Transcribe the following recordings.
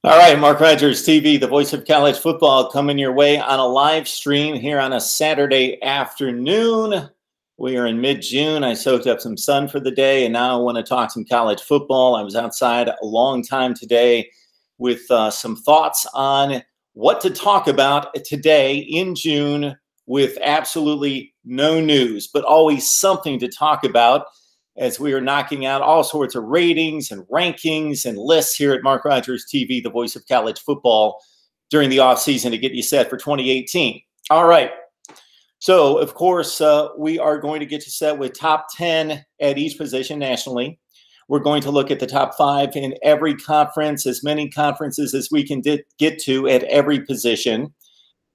All right, Mark Rogers TV, the voice of college football, coming your way on a live stream here on a Saturday afternoon. We are in mid-June. I soaked up some sun for the day, and now I want to talk some college football. I was outside a long time today with some thoughts on what to talk about today in June with absolutely no news, but always something to talk about, as we are knocking out all sorts of ratings and rankings and lists here at Mark Rogers TV, the voice of college football, during the offseason to get you set for 2018. All right. So, of course, we are going to get you set with top 10 at each position nationally. We're going to look at the top 5 in every conference, as many conferences as we can get to at every position.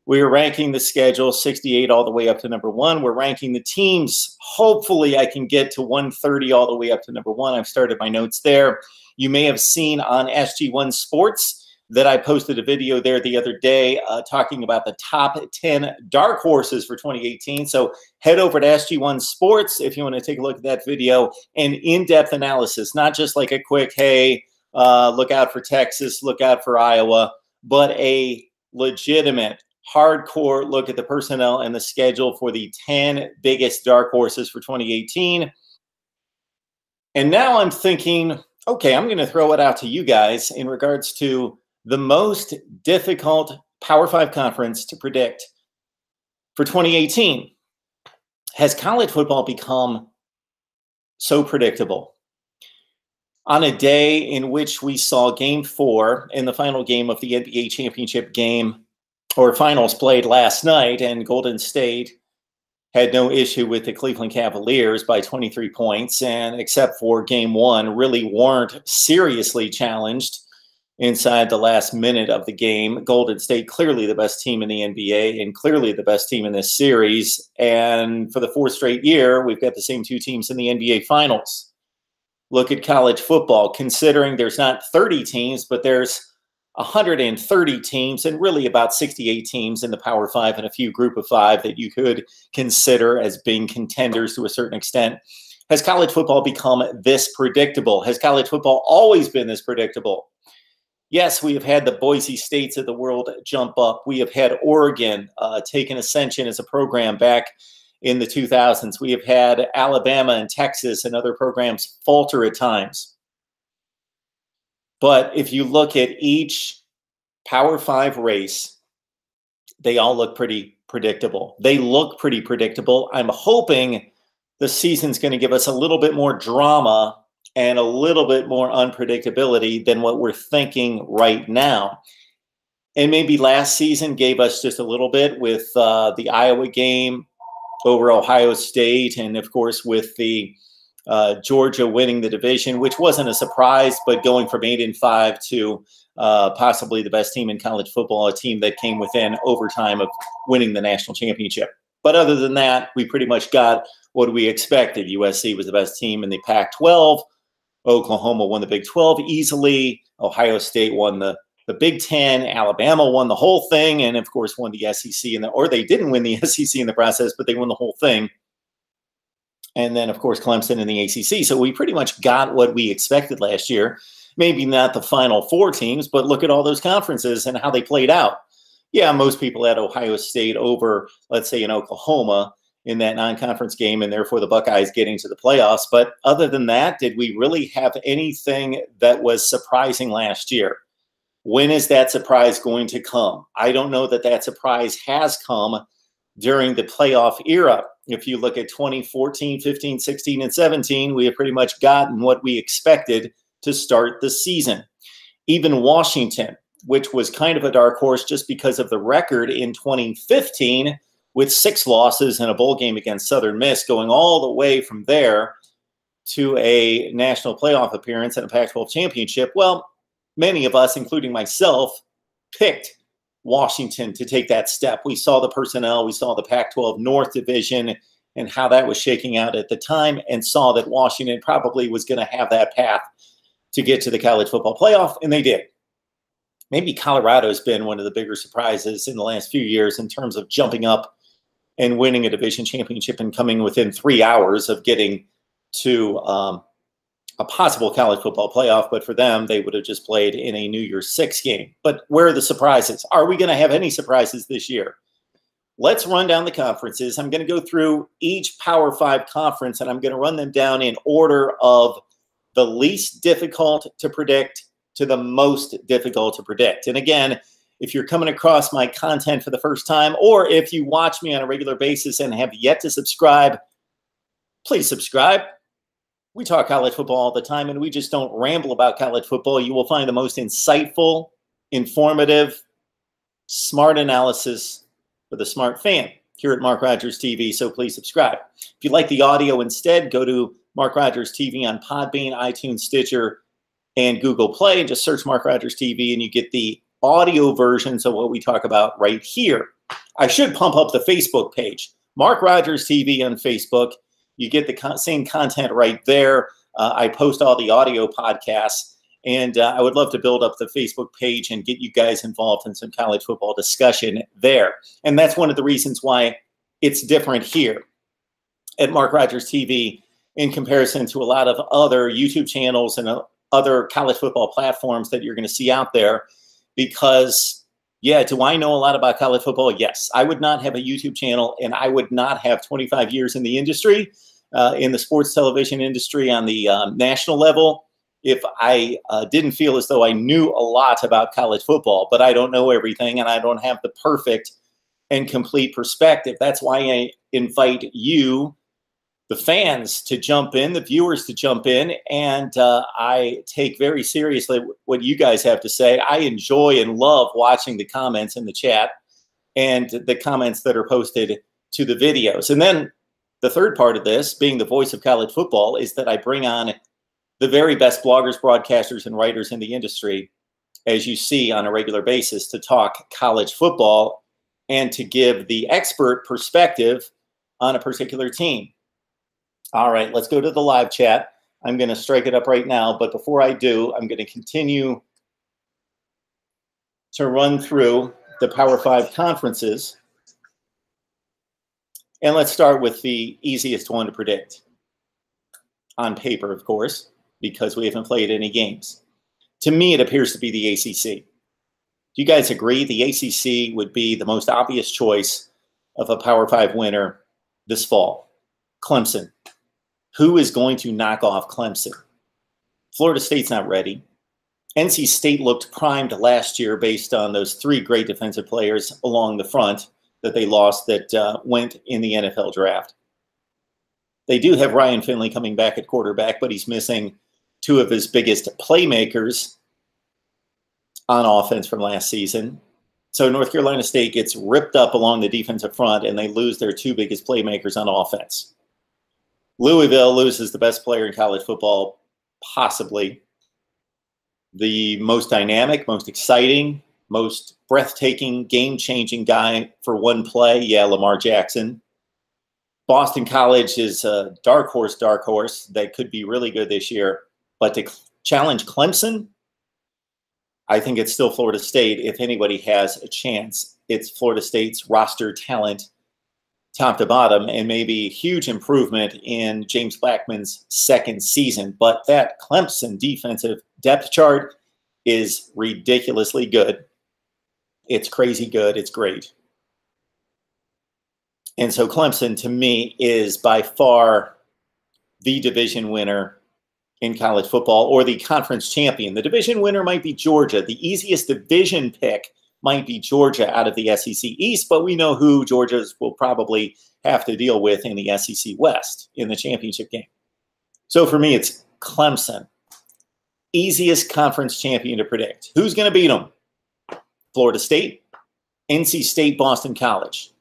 We are ranking the schedule 68 all the way up to number 1. We're ranking the teams. Hopefully I can get to 130 all the way up to number 1. I've started my notes there. You may have seen on SG1 Sports that I posted a video there the other day talking about the top 10 dark horses for 2018. So head over to SG1 Sports if you want to take a look at that video and in-depth analysis, not just like a quick, hey, look out for Texas, look out for Iowa, but a legitimate hardcore look at the personnel and the schedule for the 10 biggest dark horses for 2018. And now I'm thinking, okay, I'm going to throw it out to you guys in regards to the most difficult Power 5 conference to predict for 2018. Has college football become so predictable? On a day in which we saw Game 4 in the final game of the NBA championship game, or finals, played last night, and Golden State had no issue with the Cleveland Cavaliers by 23 points, and except for Game 1, really weren't seriously challenged inside the last minute of the game. Golden State, clearly the best team in the NBA and clearly the best team in this series. And for the 4th straight year, we've got the same 2 teams in the NBA Finals. Look at college football, considering there's not 30 teams, but there's 130 teams and really about 68 teams in the Power 5 and a few Group of 5 that you could consider as being contenders to a certain extent. Has college football become this predictable? Has college football always been this predictable? Yes, we have had the Boise States of the world jump up. We have had Oregon take an ascension as a program back in the 2000s. We have had Alabama and Texas and other programs falter at times. But if you look at each Power 5 race, they all look pretty predictable. They look pretty predictable. I'm hoping the season's going to give us a little bit more drama and a little bit more unpredictability than what we're thinking right now. And maybe last season gave us just a little bit with the Iowa game over Ohio State, and of course with the Georgia winning the division, which wasn't a surprise, but going from 8-5 to possibly the best team in college football, a team that came within overtime of winning the national championship. But other than that, we pretty much got what we expected. USC was the best team in the Pac-12. Oklahoma won the Big 12 easily. Ohio State won the Big 10. Alabama won the whole thing, and of course won the SEC. Or they didn't win the SEC in the process, but they won the whole thing. And then, of course, Clemson in the ACC. So we pretty much got what we expected last year. Maybe not the final 4 teams, but look at all those conferences and how they played out. Yeah, most people had Ohio State over, let's say, in Oklahoma in that non-conference game, and therefore the Buckeyes getting to the playoffs. But other than that, did we really have anything that was surprising last year? When is that surprise going to come? I don't know that that surprise has come during the playoff era. If you look at 2014, 15, 16, and 17, we have pretty much gotten what we expected to start the season. Even Washington, which was kind of a dark horse just because of the record in 2015 with 6 losses and a bowl game against Southern Miss, going all the way from there to a national playoff appearance and a Pac-12 championship. Well, many of us, including myself, picked Washington to take that step. We saw the personnel, we saw the Pac-12 North Division and how that was shaking out at the time, and saw that Washington probably was going to have that path to get to the college football playoff, and they did. Maybe Colorado's been one of the bigger surprises in the last few years in terms of jumping up and winning a division championship and coming within 3 hours of getting to a possible college football playoff, but for them, they would have just played in a New Year's Six game. But where are the surprises? Are we going to have any surprises this year? Let's run down the conferences. I'm going to go through each Power 5 conference, and I'm going to run them down in order of the least difficult to predict to the most difficult to predict. And again, if you're coming across my content for the first time, or if you watch me on a regular basis and have yet to subscribe, please subscribe. We talk college football all the time, and we just don't ramble about college football. You will find the most insightful, informative, smart analysis for the smart fan here at Mark Rogers TV, so please subscribe. If you like the audio instead, go to Mark Rogers TV on Podbean, iTunes, Stitcher, and Google Play, and just search Mark Rogers TV, and you get the audio versions of what we talk about right here. I should pump up the Facebook page, Mark Rogers TV on Facebook. You get the same content right there. I post all the audio podcasts, and I would love to build up the Facebook page and get you guys involved in some college football discussion there. And that's one of the reasons why it's different here at Mark Rogers TV in comparison to a lot of other YouTube channels and other college football platforms that you're going to see out there. Because, yeah, do I know a lot about college football? Yes. I would not have a YouTube channel, and I would not have 25 years in the industry, in the sports television industry on the national level, if I didn't feel as though I knew a lot about college football. But I don't know everything, and I don't have the perfect and complete perspective. That's why I invite you, the fans, to jump in, the viewers to jump in, and I take very seriously what you guys have to say. I enjoy and love watching the comments in the chat and the comments that are posted to the videos. And then the third part of this, being the voice of college football, is that I bring on the very best bloggers, broadcasters, and writers in the industry, as you see on a regular basis, to talk college football and to give the expert perspective on a particular team. All right, let's go to the live chat. I'm going to strike it up right now, but before I do, I'm going to continue to run through the Power 5 conferences. And let's start with the easiest one to predict. On paper, of course, because we haven't played any games. To me, it appears to be the ACC. Do you guys agree the ACC would be the most obvious choice of a Power 5 winner this fall? Clemson. Who is going to knock off Clemson? Florida State's not ready. NC State looked primed last year based on those 3 great defensive players along the front that they lost that went in the NFL draft. They do have Ryan Finley coming back at quarterback, but he's missing 2 of his biggest playmakers on offense from last season. So North Carolina State gets ripped up along the defensive front, and they lose their 2 biggest playmakers on offense. Louisville loses the best player in college football, possibly. The most dynamic, most exciting, most breathtaking, game-changing guy for one play, yeah, Lamar Jackson. Boston College is a dark horse that could be really good this year. But to challenge Clemson, I think it's still Florida State. If anybody has a chance, it's Florida State's roster talent, top to bottom, and maybe huge improvement in James Blackman's second season. But that Clemson defensive depth chart is ridiculously good. It's crazy good. It's great. And so Clemson, to me, is by far the division winner in college football, or the conference champion. The division winner might be Georgia. The easiest division pick might be Georgia out of the SEC East, but we know who Georgia will probably have to deal with in the SEC West in the championship game. So for me, it's Clemson. Easiest conference champion to predict. Who's going to beat them? Florida State, NC State, Boston College.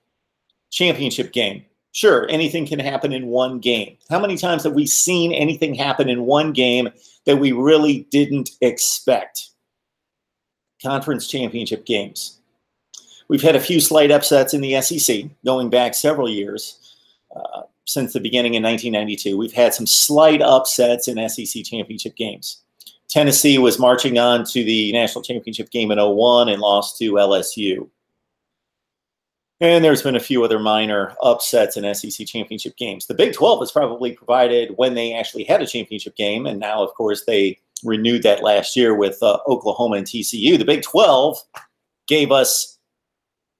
Championship game. Sure, anything can happen in one game. How many times have we seen anything happen in one game that we really didn't expect? Conference championship games. We've had a few slight upsets in the SEC going back several years. Since the beginning in 1992, we've had some slight upsets in SEC championship games. Tennessee was marching on to the national championship game in 2001 and lost to LSU. And there's been a few other minor upsets in SEC championship games. The Big 12 has probably provided when they actually had a championship game, and now, of course, they renewed that last year with Oklahoma and TCU. The Big 12 gave us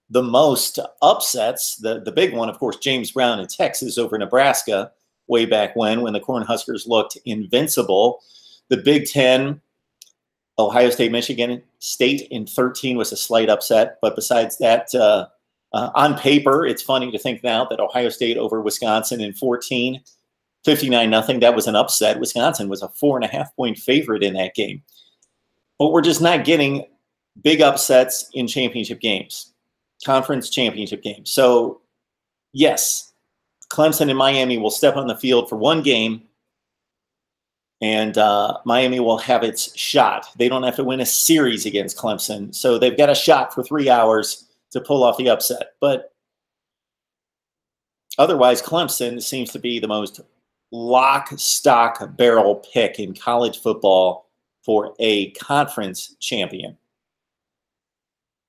the most upsets. The big one, of course, James Brown in Texas over Nebraska way back when the Cornhuskers looked invincible. The Big 10, Ohio State, Michigan State in 13 was a slight upset. But besides that, on paper, it's funny to think now that Ohio State over Wisconsin in 14, 59-0, that was an upset. Wisconsin was a 4.5-point favorite in that game. But we're just not getting big upsets in championship games, conference championship games. So, yes, Clemson and Miami will step on the field for one game, and Miami will have its shot. They don't have to win a series against Clemson, so they've got a shot for 3 hours to pull off the upset. But otherwise, Clemson seems to be the most lock, stock, barrel pick in college football for a conference champion.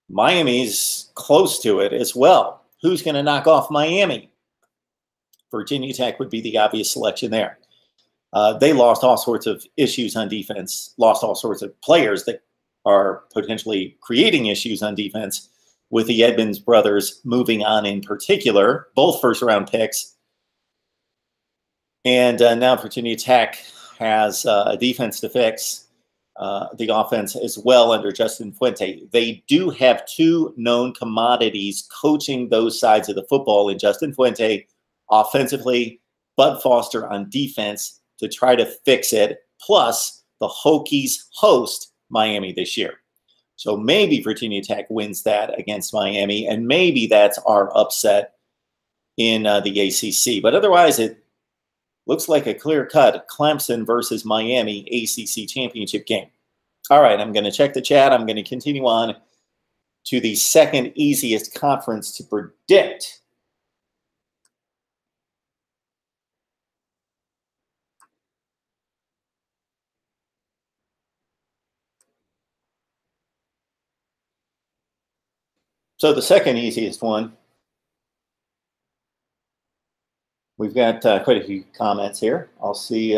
Miami's close to it as well. Who's going to knock off Miami? Virginia Tech would be the obvious selection there. They lost all sorts of issues on defense, lost all sorts of players that are potentially creating issues on defense, with the Edmonds brothers moving on in particular, both first-round picks. And now Virginia Tech has a defense to fix, the offense as well under Justin Fuente. They do have two known commodities coaching those sides of the football in Justin Fuente offensively, Bud Foster on defense to try to fix it, plus the Hokies host Miami this year. So maybe Virginia Tech wins that against Miami, and maybe that's our upset in the ACC. But otherwise, it looks like a clear-cut Clemson versus Miami ACC championship game. All right, I'm going to check the chat. I'm going to continue on to the second easiest conference to predict. So the second easiest one, we've got quite a few comments here. I'll see.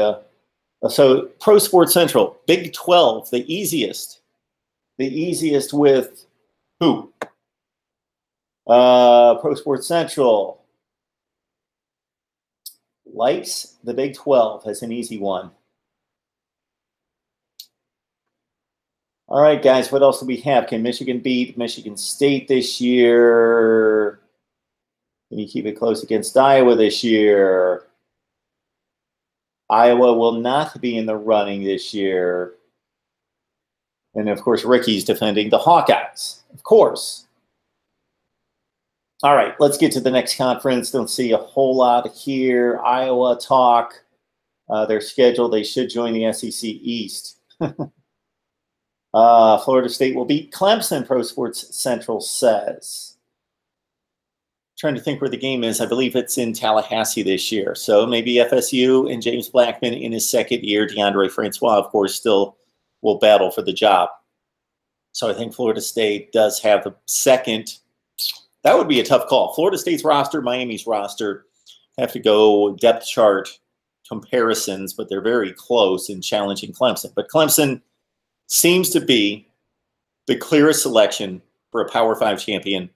So Pro Sports Central, Big 12, the easiest. The easiest with who? Pro Sports Central likes the Big 12 as an easy one. All right, guys, what else do we have? Can Michigan beat Michigan State this year? Can you keep it close against Iowa this year? Iowa will not be in the running this year. And, of course, Ricky's defending the Hawkeyes, of course. All right, let's get to the next conference. Don't see a whole lot here. Iowa talk. Their schedule, they should join the SEC East. Florida State will beat Clemson, Pro Sports Central says. Trying to think where the game is. I believe it's in Tallahassee this year. So maybe FSU and James Blackman in his second year. DeAndre Francois, of course, still will battle for the job. So I think Florida State does have the second. That would be a tough call. Florida State's roster, Miami's roster have to go depth chart comparisons, but they're very close in challenging Clemson. But Clemson seems to be the clearest selection for a Power 5 champion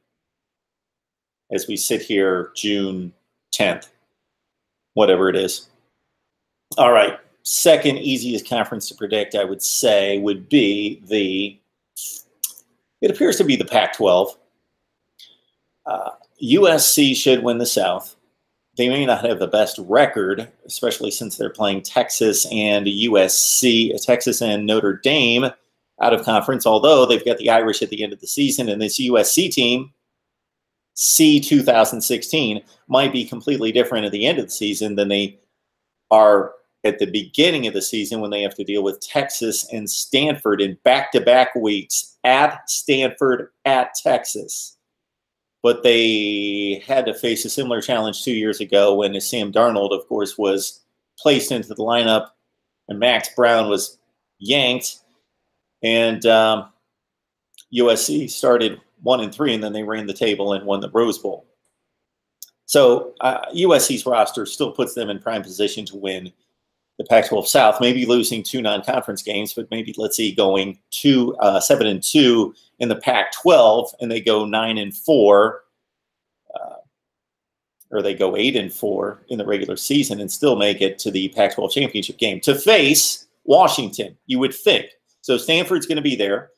as we sit here June 10th, whatever it is. All right, second easiest conference to predict, I would say, would be it appears to be the Pac-12. USC should win the South. They may not have the best record, especially since they're playing Texas and USC, Texas and Notre Dame out of conference, although they've got the Irish at the end of the season, and this USC team, C 2016, might be completely different at the end of the season than they are at the beginning of the season when they have to deal with Texas and Stanford in back-to-back weeks at Stanford, at Texas. But they had to face a similar challenge 2 years ago when Sam Darnold, of course, was placed into the lineup and Max Brown was yanked. And USC started 1-3, and then they ran the table and won the Rose Bowl. So USC's roster still puts them in prime position to win the Pac-12 South, maybe losing 2 non-conference games, but maybe, let's see, going 7-2 in the Pac-12, and they go 9-4, or they go 8-4 in the regular season and still make it to the Pac-12 championship game to face Washington, you would think. So Stanford's going to be there.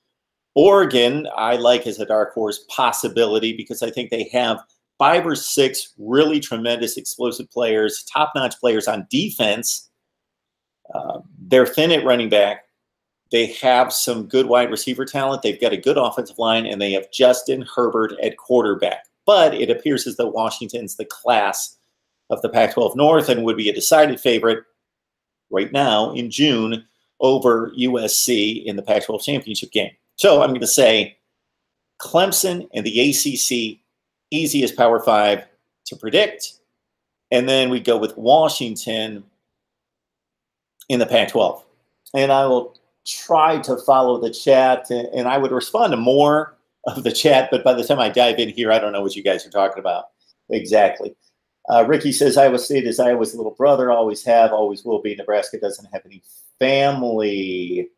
Oregon, I like as a dark horse possibility because I think they have 5 or 6 really tremendous explosive players, top-notch players on defense. They're thin at running back. They have some good wide receiver talent. They've got a good offensive line, and they have Justin Herbert at quarterback. But it appears as though Washington's the class of the Pac-12 North and would be a decided favorite right now in June over USC in the Pac-12 championship game. So I'm going to say Clemson and the ACC, easy as Power 5 to predict. And then we go with Washington in the Pac-12. And I will try to follow the chat, and I would respond to more of the chat, but by the time I dive in here, I don't know what you guys are talking about exactly. Ricky says, Iowa State is Iowa's little brother, always have, always will be. Nebraska doesn't have any family.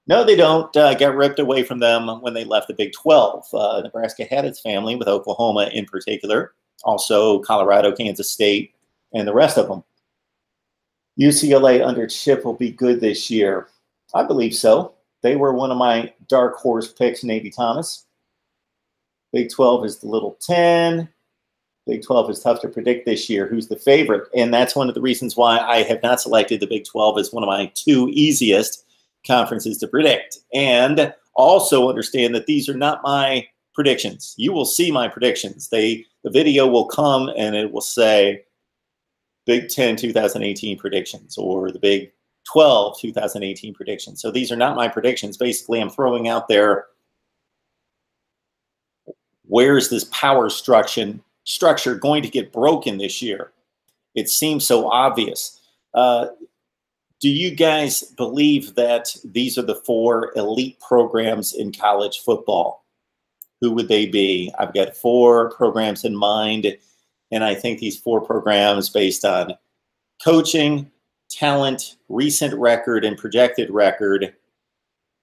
No, they don't. Get ripped away from them when they left the Big 12. Nebraska had its family, with Oklahoma in particular, also Colorado, Kansas State, and the rest of them. UCLA under Chip will be good this year. I believe so. They were one of my dark horse picks, Navy Thomas. Big 12 is the little 10. Big 12 is tough to predict this year. Who's the favorite? And that's one of the reasons why I have not selected the Big 12 as one of my 2 easiest conferences to predict. And also understand that these are not my predictions. You will see my predictions. The video will come and it will say Big 10 2018 predictions or the Big 12 2018 predictions. So these are not my predictions. Basically, I'm throwing out there, where's this power structure going to get broken this year? It seems so obvious. Do you guys believe that these are the 4 elite programs in college football? Who would they be? I've got 4 programs in mind, and I think these 4 programs, based on coaching, talent, recent record, and projected record,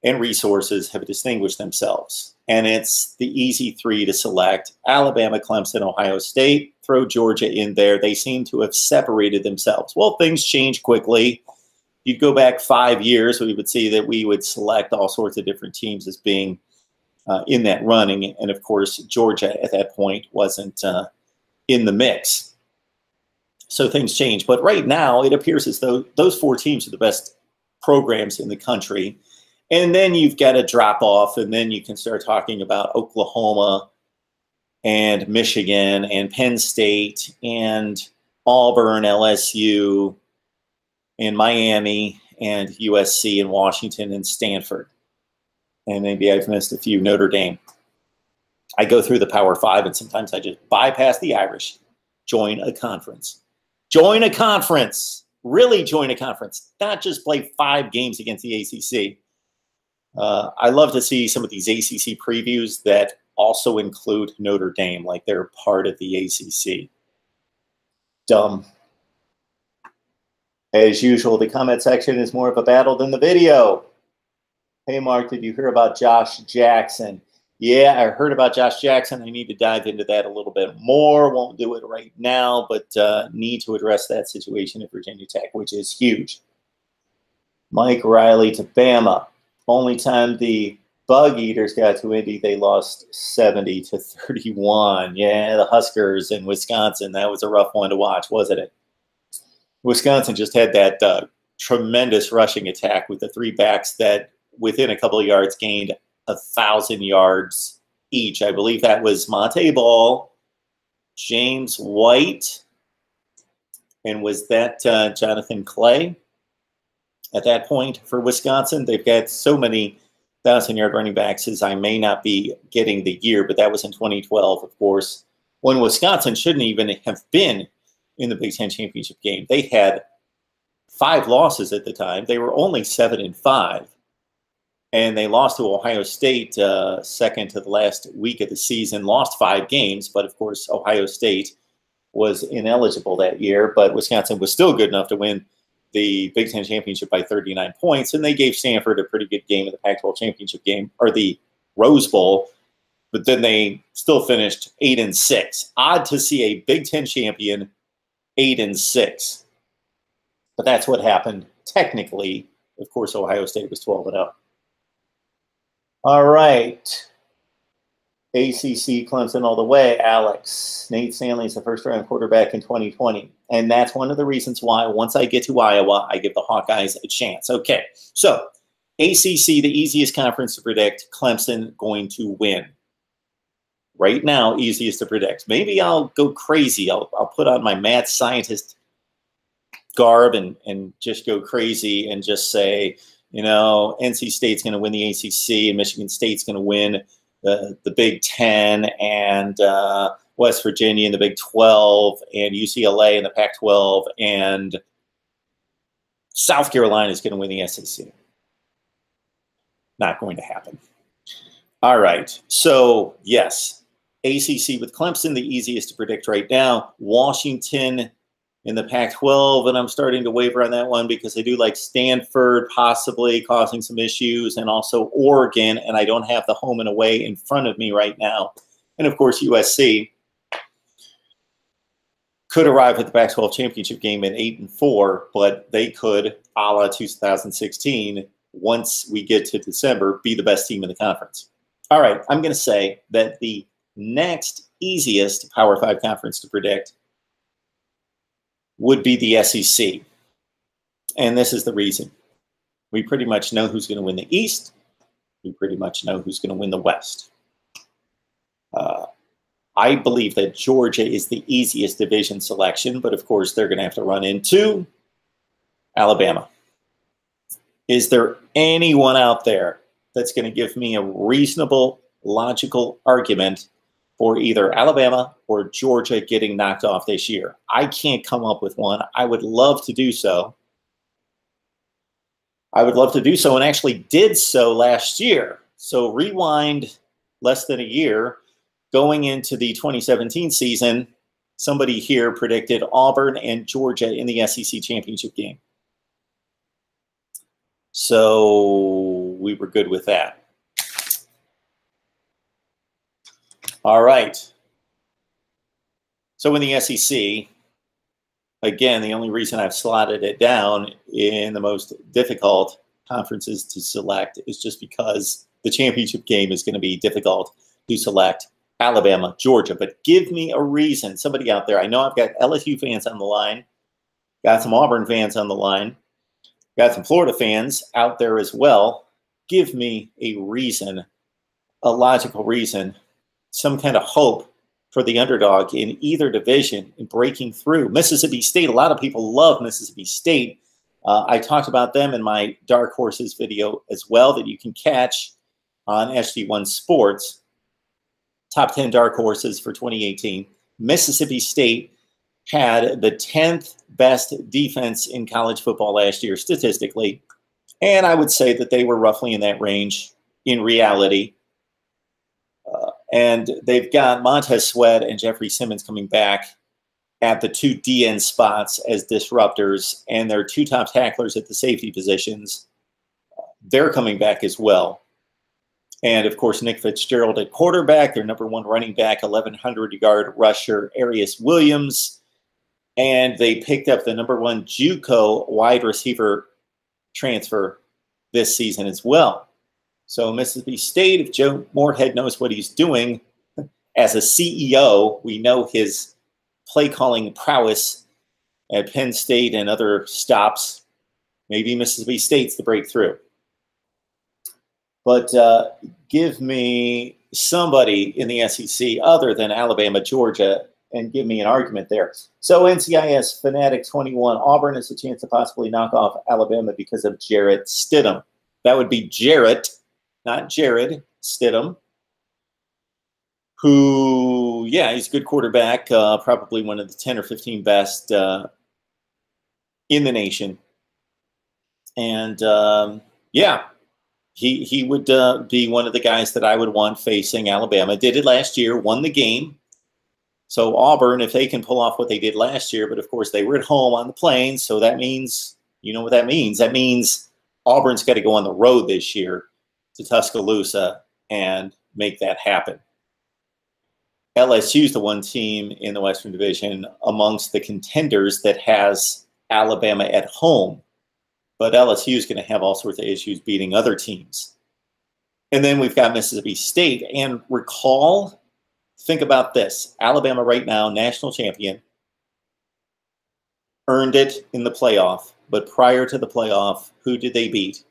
and resources, have distinguished themselves. And it's the easy 3 to select: Alabama, Clemson, Ohio State. Throw Georgia in there. They seem to have separated themselves. Well, things change quickly. You'd go back 5 years, we would see that we would select all sorts of different teams as being in that running. And, of course, Georgia at that point wasn't in the mix. So things change. But right now, it appears as though those 4 teams are the best programs in the country. And then you've got a drop off, and then you can start talking about Oklahoma and Michigan and Penn State and Auburn, LSU, and Miami and USC and Washington and Stanford. And maybe I've missed a few. Notre Dame. I go through the Power 5, and sometimes I just bypass the Irish. Join a conference. Join a conference. Really join a conference. Not just play 5 games against the ACC. I love to see some of these ACC previews that also include Notre Dame, like they're part of the ACC. Dumb. As usual, the comment section is more of a battle than the video. Hey, Mark, did you hear about Josh Jackson? Yeah, I heard about Josh Jackson. I need to dive into that a little bit more. Won't do it right now, but need to address that situation at Virginia Tech, which is huge. Mike Riley to Bama. Only time the Bug Eaters got to Indy, they lost 70-31. Yeah, the Huskers in Wisconsin. That was a rough one to watch, wasn't it? Wisconsin just had that tremendous rushing attack with the 3 backs that within a couple of yards gained 1,000 yards each. I believe that was Monte Ball, James White, and was that Jonathan Clay at that point for Wisconsin? They've got so many 1,000-yard running backs as I may not be getting the year, but that was in 2012, of course, when Wisconsin shouldn't even have been in the Big Ten championship game. They had 5 losses at the time. They were only 7-5. and they lost to Ohio State second to the last week of the season, lost 5 games, but of course Ohio State was ineligible that year, but Wisconsin was still good enough to win the Big Ten championship by 39 points, and they gave Stanford a pretty good game in the Pac-12 championship game, or the Rose Bowl, but then they still finished 8-6. Odd to see a Big Ten champion 8-6, but that's what happened technically. Of course, Ohio State was 12-0. All right. ACC Clemson all the way, Alex. Nate Stanley is the first-round quarterback in 2020. And that's one of the reasons why once I get to Iowa, I give the Hawkeyes a chance. Okay, so ACC, the easiest conference to predict, Clemson going to win. Right now, easiest to predict. Maybe I'll go crazy. I'll put on my mad scientist garb and just go crazy and just say, you know, NC State's going to win the ACC and Michigan State's going to win the Big Ten, and West Virginia in the Big 12, and UCLA in the Pac-12, and South Carolina is going to win the SEC. Not going to happen. All right. So, yes, ACC with Clemson, the easiest to predict right now. Washington in the Pac-12, and I'm starting to waver on that one because I do like Stanford possibly causing some issues, and also Oregon, and I don't have the home and away in front of me right now. And, of course, USC could arrive at the Pac-12 championship game at 8-4, but they could, a la 2016, once we get to December, be the best team in the conference. All right, I'm going to say that the next easiest Power 5 conference to predict would be the SEC. And this is the reason. We pretty much know who's going to win the East. We pretty much know who's going to win the West. I believe that Georgia is the easiest division selection, but of course they're going to have to run into Alabama. Is there anyone out there that's going to give me a reasonable, logical argument for either Alabama or Georgia getting knocked off this year? I can't come up with one. I would love to do so. I would love to do so, and actually did so last year. So rewind less than a year. Going into the 2017 season, somebody here predicted Auburn and Georgia in the SEC championship game. So we were good with that. All right. So in the SEC, again, the only reason I've slotted it down in the most difficult conferences to select is just because the championship game is going to be difficult to select. Alabama, Georgia, but give me a reason. Somebody out there, I know I've got LSU fans on the line, got some Auburn fans on the line, got some Florida fans out there as well. Give me a reason, a logical reason, some kind of hope for the underdog in either division in breaking through. Mississippi State, a lot of people love Mississippi State. I talked about them in my Dark Horses video as well that you can catch on SG1 Sports. Top 10 dark horses for 2018. Mississippi State had the 10th best defense in college football last year statistically, and I would say that they were roughly in that range in reality. And they've got Montez Sweat and Jeffrey Simmons coming back at the 2 DN spots as disruptors, and their 2 top tacklers at the safety positions. They're coming back as well. And, of course, Nick Fitzgerald at quarterback, their number 1 running back, 1,100-yard rusher, Arius Williams. And they picked up the number 1 JUCO wide receiver transfer this season as well. So Mississippi State, if Joe Moorhead knows what he's doing, as a CEO, we know his play-calling prowess at Penn State and other stops. Maybe Mississippi State's the breakthrough. But give me somebody in the SEC other than Alabama, Georgia, and give me an argument there. So NCIS Fanatic 21, Auburn has a chance to possibly knock off Alabama because of Jarrett Stidham. That would be Jarrett, not Jared Stidham, who, yeah, he's a good quarterback, probably one of the 10 or 15 best in the nation. And, yeah. he would be one of the guys that I would want facing Alabama. Did it last year, won the game. So Auburn, if they can pull off what they did last year, but of course they were at home on the Plains, so that means, you know what that means? That means Auburn's got to go on the road this year to Tuscaloosa and make that happen. LSU's the one team in the Western Division amongst the contenders that has Alabama at home. But LSU is going to have all sorts of issues beating other teams. And then we've got Mississippi State. And recall, think about this. Alabama right now, national champion, earned it in the playoff. But prior to the playoff, who did they beat?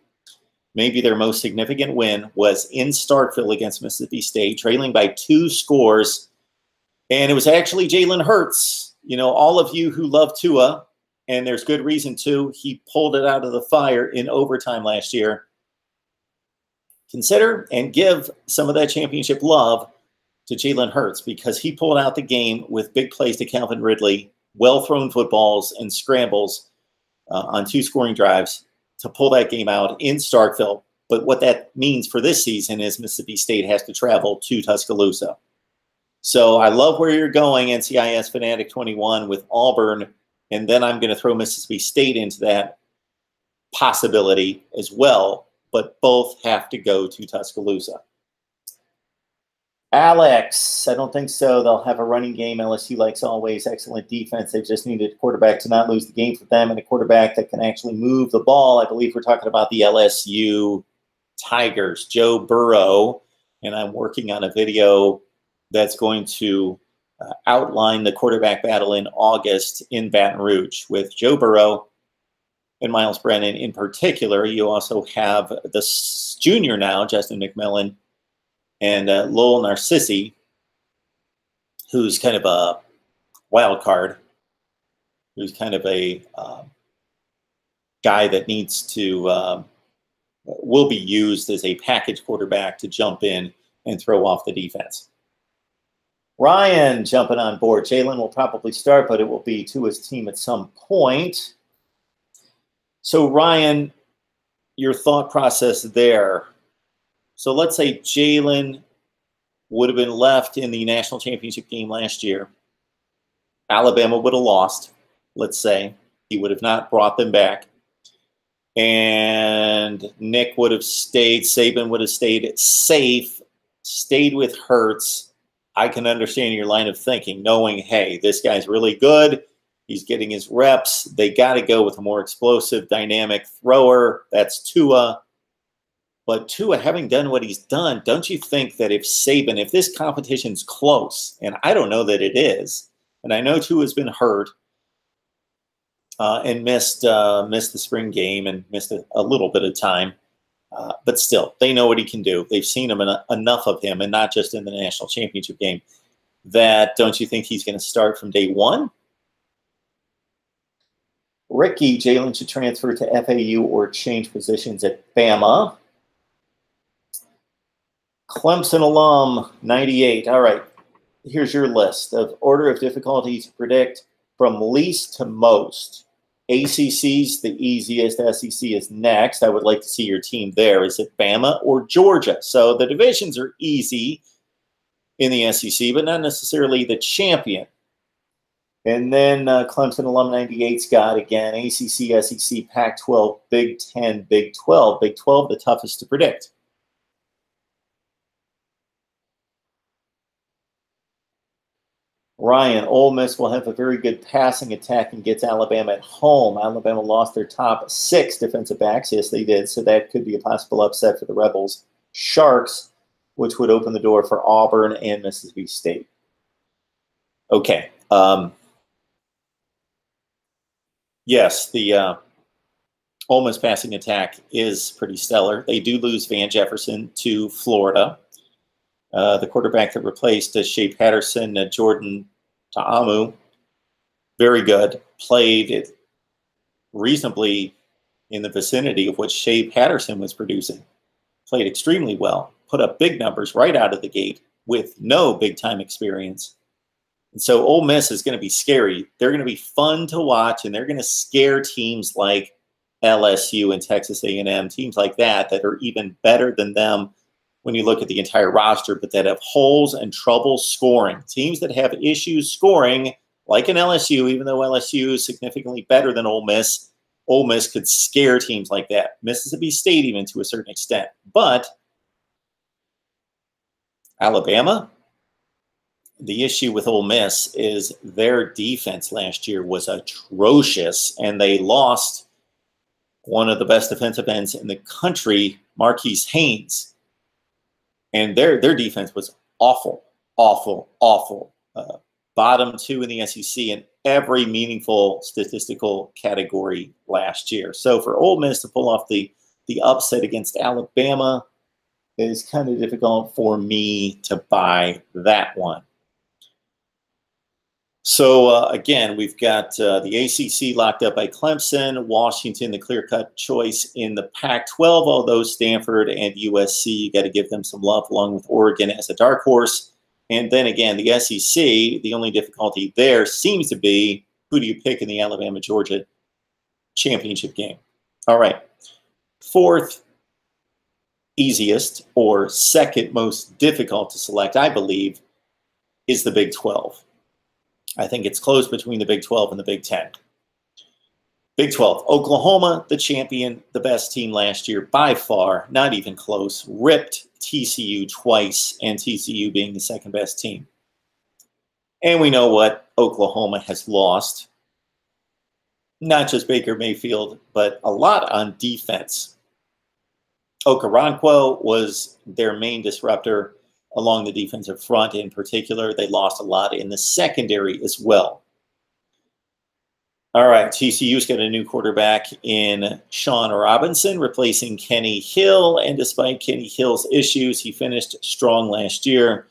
Maybe their most significant win was in Starkville against Mississippi State, trailing by 2 scores. And it was actually Jalen Hurts. You know, all of you who love Tua, and there's good reason to, he pulled it out of the fire in overtime last year. Consider and give some of that championship love to Jalen Hurts, because he pulled out the game with big plays to Calvin Ridley, well-thrown footballs and scrambles on 2 scoring drives to pull that game out in Starkville. But what that means for this season is Mississippi State has to travel to Tuscaloosa. So I love where you're going, NCIS Fanatic 21, with Auburn, and then I'm going to throw Mississippi State into that possibility as well, but both have to go to Tuscaloosa. Alex, I don't think so. They'll have a running game. LSU, like always, excellent defense. They just needed a quarterback to not lose the game for them and a quarterback that can actually move the ball. I believe we're talking about the LSU Tigers, Joe Burrow, and I'm working on a video that's going to outline the quarterback battle in August in Baton Rouge with Joe Burrow and Miles Brennan in particular. You also have the junior now, Justin McMillan, and Lowell Narcissi, who's kind of a wild card, who's kind of a guy that needs to, will be used as a package quarterback to jump in and throw off the defense. Ryan jumping on board. Jalen will probably start, but it will be to his team at some point. So Ryan, your thought process there. So let's say Jalen would have been left in the national championship game last year. Alabama would have lost, let's say. He would have not brought them back. And Nick would have stayed, Saban would have stayed safe, stayed with Hurts. I can understand your line of thinking, knowing, hey, this guy's really good. He's getting his reps. They got to go with a more explosive, dynamic thrower. That's Tua. But Tua, having done what he's done, don't you think that if Saban, if this competition's close, and I don't know that it is, and I know Tua's been hurt and missed the spring game and missed a little bit of time, but still, they know what he can do. They've seen enough of him, and not just in the national championship game, that don't you think he's going to start from day one? Ricky, Jalen should transfer to FAU or change positions at Bama. Clemson alum, 98. All right, here's your list of order of difficulty to predict from least to most. ACC's the easiest. SEC is next. I would like to see your team there. Is it Bama or Georgia? So the divisions are easy in the SEC, but not necessarily the champion. And then Clemson alum 98's got, again, ACC, SEC, Pac-12, Big 10, Big 12. Big 12, the toughest to predict. Ryan, Ole Miss will have a very good passing attack and gets Alabama at home. Alabama lost their top 6 defensive backs. Yes, they did. So that could be a possible upset for the Rebels. Sharks, which would open the door for Auburn and Mississippi State. Okay. Yes, the Ole Miss passing attack is pretty stellar. They do lose Van Jefferson to Florida. The quarterback that replaced Shea Patterson, Jordan Ta'amu, very good. Played it reasonably in the vicinity of what Shea Patterson was producing. Played extremely well. Put up big numbers right out of the gate with no big-time experience. And so Ole Miss is going to be scary. They're going to be fun to watch, and they're going to scare teams like LSU and Texas A&M, teams like that are even better than them when you look at the entire roster, but that have holes and trouble scoring. Teams that have issues scoring, like an LSU, even though LSU is significantly better than Ole Miss could scare teams like that. Mississippi State even to a certain extent. But Alabama, the issue with Ole Miss is their defense last year was atrocious, and they lost one of the best defensive ends in the country, Marquise Haynes. And their defense was awful, awful, awful. Bottom 2 in the SEC in every meaningful statistical category last year. So for Ole Miss to pull off the upset against Alabama is kind of difficult for me to buy that one. So, again, we've got the ACC locked up by Clemson, Washington, the clear-cut choice in the Pac-12, although Stanford and USC, you got to give them some love, along with Oregon as a dark horse. And then, again, the SEC, the only difficulty there seems to be, who do you pick in the Alabama-Georgia championship game? All right. Fourth easiest or second most difficult to select, I believe, is the Big 12. I think it's close between the Big 12 and the Big 10. Big 12, Oklahoma, the champion, the best team last year by far, not even close, ripped TCU twice, and TCU being the second best team. And we know what Oklahoma has lost, not just Baker Mayfield, but a lot on defense. Okoronkwo was their main disruptor along the defensive front in particular. They lost a lot in the secondary as well. All right, TCU's got a new quarterback in Sean Robinson, replacing Kenny Hill. And despite Kenny Hill's issues, he finished strong last year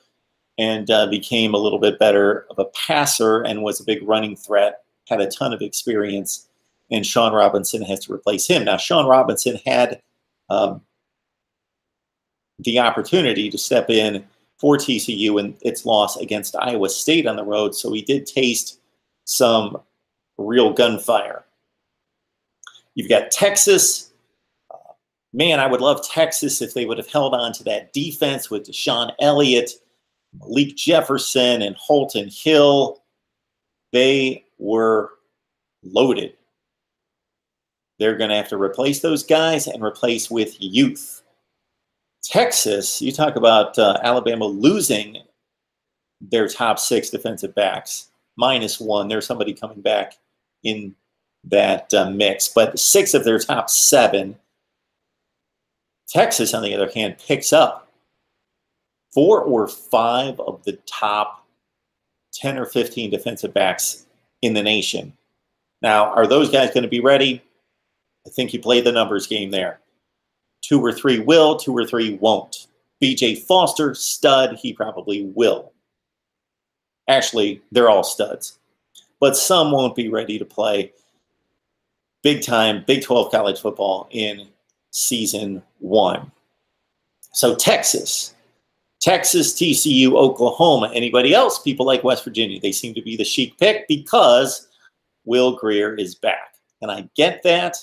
and became a little bit better of a passer and was a big running threat, had a ton of experience, and Sean Robinson has to replace him. Now, Sean Robinson had the opportunity to step in for TCU in its loss against Iowa State on the road, so he did taste some real gunfire. You've got Texas. Man, I would love Texas if they would have held on to that defense with Deshaun Elliott, Malik Jefferson, and Holton Hill. They were loaded. They're going to have to replace those guys and replace with youth. Texas, you talk about Alabama losing their top 6 defensive backs, -1. There's somebody coming back in that mix, but 6 of their top 7. Texas, on the other hand, picks up 4 or 5 of the top 10 or 15 defensive backs in the nation. Now, are those guys going to be ready? I think you play the numbers game there. 2 or 3 will, 2 or 3 won't. B.J. Foster, stud, he probably will. Actually, they're all studs. But some won't be ready to play big-time Big 12 college football in Season 1. So Texas, TCU, Oklahoma. Anybody else? People like West Virginia. They seem to be the chic pick because Will Grier is back. And I get that.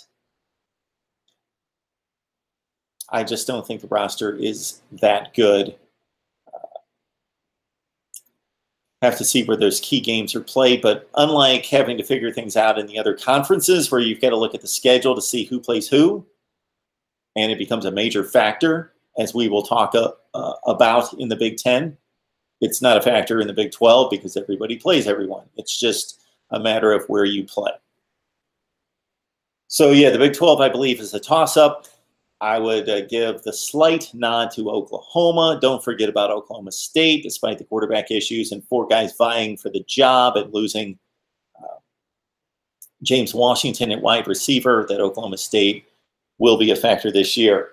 I just don't think the roster is that good. Have to see where those key games are played, but unlike having to figure things out in the other conferences where you've got to look at the schedule to see who plays who, and it becomes a major factor, as we will talk about in the Big 10, it's not a factor in the Big 12 because everybody plays everyone. It's just a matter of where you play. So yeah, the Big 12, I believe, is a toss-up. I would give the slight nod to Oklahoma. Don't forget about Oklahoma State, despite the quarterback issues and 4 guys vying for the job and losing James Washington at wide receiver, that Oklahoma State will be a factor this year.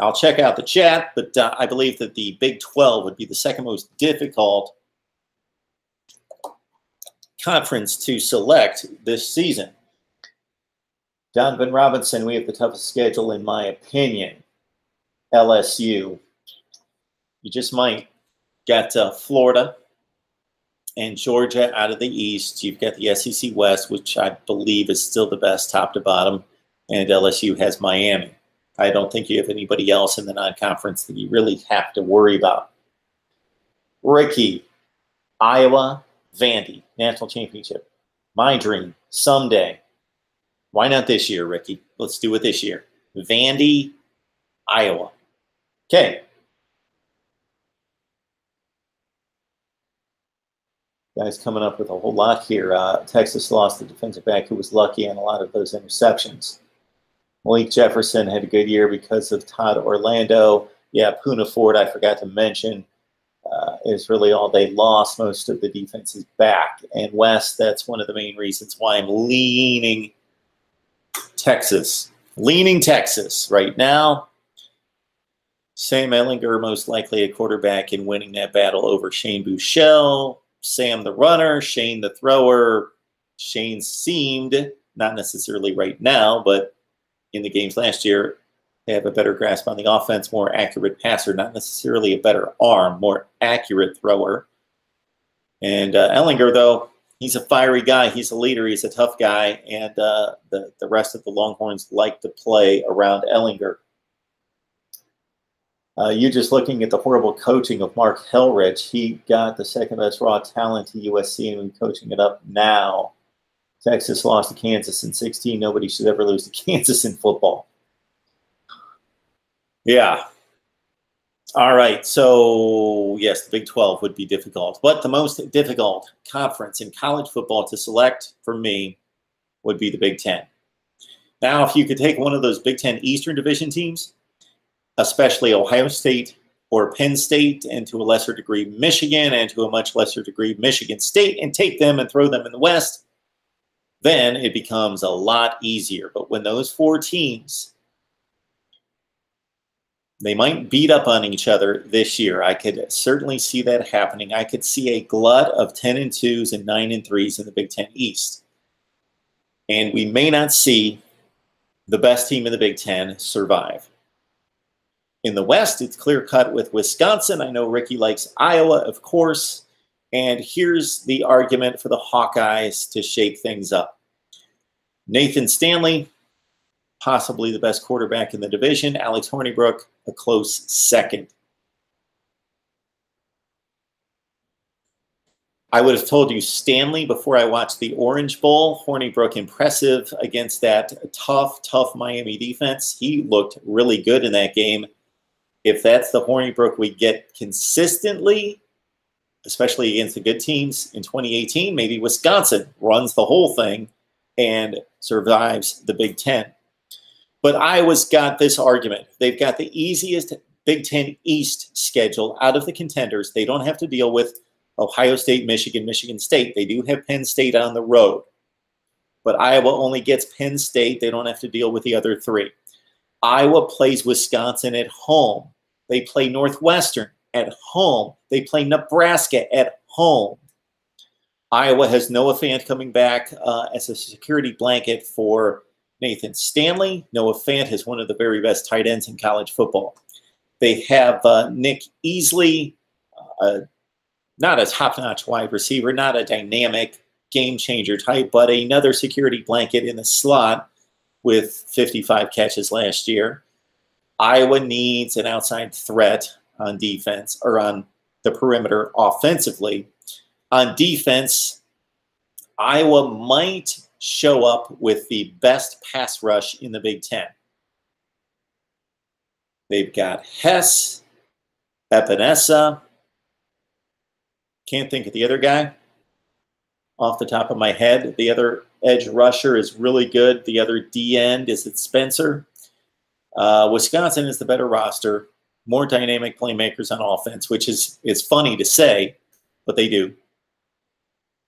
I'll check out the chat, but I believe that the Big 12 would be the second most difficult conference to select this season. Donovan Robinson, we have the toughest schedule, in my opinion. LSU. You just might get Florida and Georgia out of the East. You've got the SEC West, which I believe is still the best top to bottom. and LSU has Miami. I don't think you have anybody else in the non-conference that you really have to worry about. Ricky, Iowa, Vandy, national championship. My dream, someday. Why not this year, Ricky? Let's do it this year. Vandy, Iowa. Okay. Guys coming up with a whole lot here. Texas lost the defensive back who was lucky on a lot of those interceptions. Malik Jefferson had a good year because of Todd Orlando. Yeah, Poona Ford, I forgot to mention, is really all they lost. Most of the defense is back. And West, that's one of the main reasons why I'm leaning Texas. Leaning Texas right now. Sam Ehlinger, most likely a quarterback, in winning that battle over Shane Buechele. Sam the runner, Shane the thrower. Shane seemed, not necessarily right now, but in the games last year, they have a better grasp on the offense, more accurate passer, not necessarily a better arm, more accurate thrower. And Ehlinger, though, he's a fiery guy. He's a leader. He's a tough guy. And the rest of the Longhorns like to play around Ehlinger. You just looking at the horrible coaching of Mark Helrich. He got the second best raw talent to USC and we're coaching it up now. Texas lost to Kansas in 16. Nobody should ever lose to Kansas in football. Yeah. All right. So, yes, the Big 12 would be difficult. But the most difficult conference in college football to select for me would be the Big 10. Now, if you could take one of those Big 10 Eastern Division teams, especially Ohio State or Penn State, and to a lesser degree Michigan, and to a much lesser degree Michigan State, and take them and throw them in the West, then it becomes a lot easier. But when those four teams, they might beat up on each other this year. I could certainly see that happening. I could see a glut of 10-2s and 9-3s in the Big 10 East. And we may not see the best team in the Big 10 survive. In the West, it's clear-cut with Wisconsin. I know Ricky likes Iowa, of course. And here's the argument for the Hawkeyes to shake things up. Nathan Stanley, possibly the best quarterback in the division. Alex Hornibrook, a close second. I would have told you Stanley before I watched the Orange Bowl. Hornibrook impressive against that tough Miami defense. He looked really good in that game. If that's the Hornibrook we get consistently, especially against the good teams in 2018, maybe Wisconsin runs the whole thing and survives the Big 10. But Iowa's got this argument. They've got the easiest Big 10 East schedule out of the contenders. They don't have to deal with Ohio State, Michigan, Michigan State. They do have Penn State on the road. But Iowa only gets Penn State. They don't have to deal with the other three. Iowa plays Wisconsin at home. They play Northwestern at home. They play Nebraska at home. Iowa has Noah Fant coming back as a security blanket for Nathan Stanley. Noah Fant is one of the very best tight ends in college football. They have Nick Easley, not a top-notch wide receiver, not a dynamic game-changer type, but another security blanket in the slot with 55 catches last year. Iowa needs an outside threat on defense, or on the perimeter offensively. On defense, Iowa might show up with the best pass rush in the Big 10. They've got Hess, Epinesa. Can't think of the other guy off the top of my head. The other edge rusher is really good. The other D-end, is it Spencer? Wisconsin is the better roster, more dynamic playmakers on offense, which is funny to say, but they do.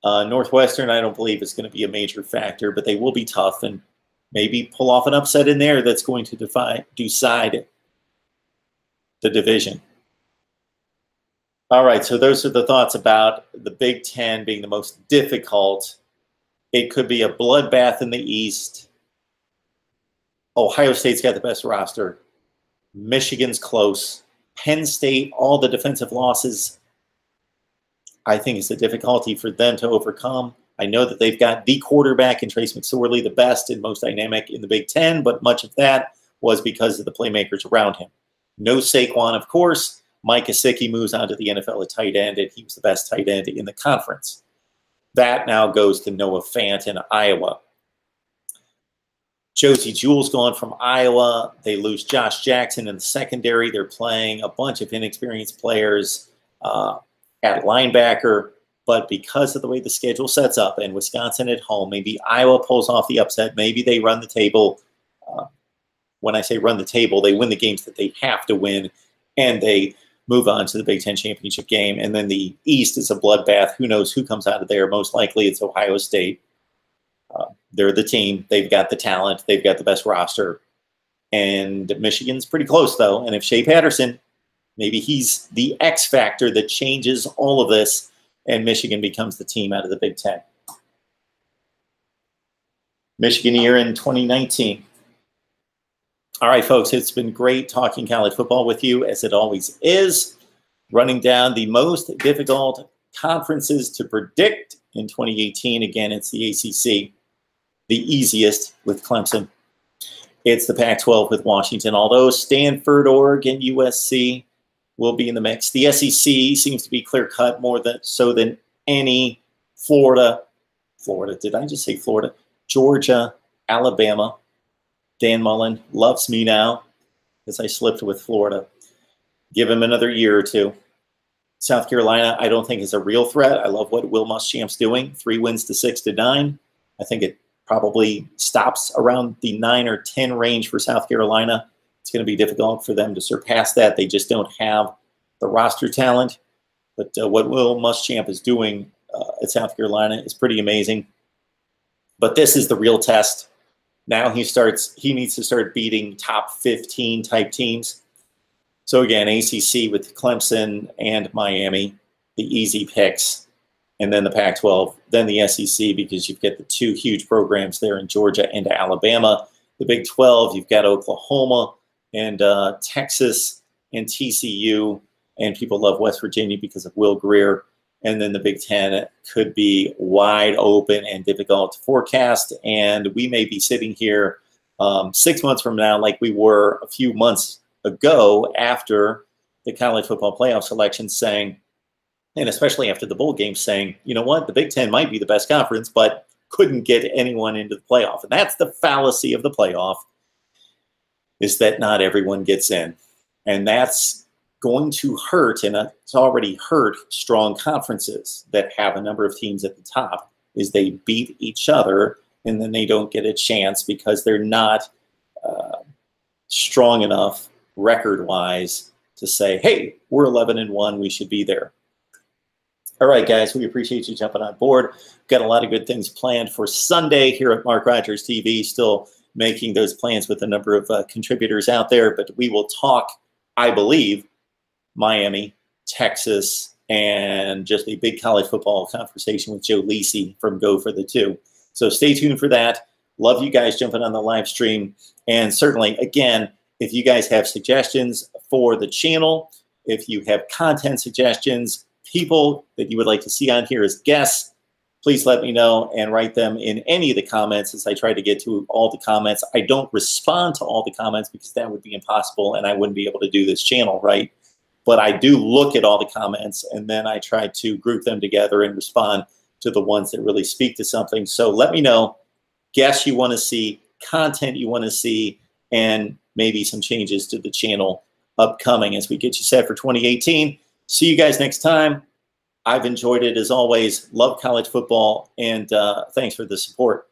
Northwestern, I don't believe, is going to be a major factor, but they will be tough and maybe pull off an upset in there that's going to decide the division. All right, so those are the thoughts about the Big 10 being the most difficult. It could be a bloodbath in the East. Ohio State's got the best roster. Michigan's close. Penn State, all the defensive losses, I think it's a difficulty for them to overcome. I know that they've got the quarterback in Trace McSorley, the best and most dynamic in the Big Ten, but much of that was because of the playmakers around him. No Saquon, of course. Mike Gesicki moves on to the NFL at tight end, and he was the best tight end in the conference. That now goes to Noah Fant in Iowa. Josie Jewell's gone from Iowa. They lose Josh Jackson in the secondary. They're playing a bunch of inexperienced players at linebacker. But because of the way the schedule sets up and Wisconsin at home, maybe Iowa pulls off the upset. Maybe they run the table. When I say run the table, they win the games that they have to win, and they move on to the Big Ten championship game. And then the East is a bloodbath. Who knows who comes out of there? Most likely it's Ohio State. They're the team. They've got the talent. They've got the best roster. And Michigan's pretty close, though. And if Shea Patterson, maybe he's the X factor that changes all of this, and Michigan becomes the team out of the Big Ten. Michigan year in 2019. All right, folks, it's been great talking college football with you, as it always is. Running down the most difficult conferences to predict in 2018. Again, it's the ACC. The easiest with Clemson. It's the Pac-12 with Washington, although Stanford, Oregon, USC will be in the mix. The SEC seems to be clear-cut more than any. Florida, did I just say Florida? Georgia, Alabama. Dan Mullen loves me now because I slipped with Florida. Give him another year or two. South Carolina, I don't think is a real threat. I love what Will Muschamp's doing. 3 wins to 6-9. I think it probably stops around the 9 or 10 range for South Carolina. It's going to be difficult for them to surpass that. They just don't have the roster talent. But what Will Muschamp is doing at South Carolina is pretty amazing. But this is the real test. Now he needs to start beating top 15 type teams. So again, ACC with Clemson and Miami, the easy picks. And then the Pac-12, then the SEC, because you've got the 2 huge programs there in Georgia and Alabama. The Big 12, you've got Oklahoma and Texas and TCU, and people love West Virginia because of Will Grier. And then the Big 10 could be wide open and difficult to forecast. And we may be sitting here 6 months from now like we were a few months ago after the college football playoff selection, saying, and especially after the bowl game, saying, you know what, the Big 10 might be the best conference, but couldn't get anyone into the playoff. And that's the fallacy of the playoff, is that not everyone gets in. And that's going to hurt, and it's already hurt strong conferences that have a number of teams at the top, is they beat each other and then they don't get a chance because they're not strong enough record-wise to say, hey, we're 11-1, we should be there. All right, guys, we appreciate you jumping on board. We've got a lot of good things planned for Sunday here at Mark Rogers TV, still making those plans with a number of contributors out there, but we will talk, I believe, Miami, Texas, and just a big college football conversation with Joe Lisi from Go for the Two. So stay tuned for that. Love you guys jumping on the live stream. And certainly, again, if you guys have suggestions for the channel, if you have content suggestions, people that you would like to see on here as guests, please let me know and write them in any of the comments, as I try to get to all the comments. I don't respond to all the comments because that would be impossible and I wouldn't be able to do this channel, right? But I do look at all the comments and then I try to group them together and respond to the ones that really speak to something. So let me know guests you want to see, content you want to see, and maybe some changes to the channel upcoming as we get you set for 2018. See you guys next time. I've enjoyed it as always. Love college football, and thanks for the support.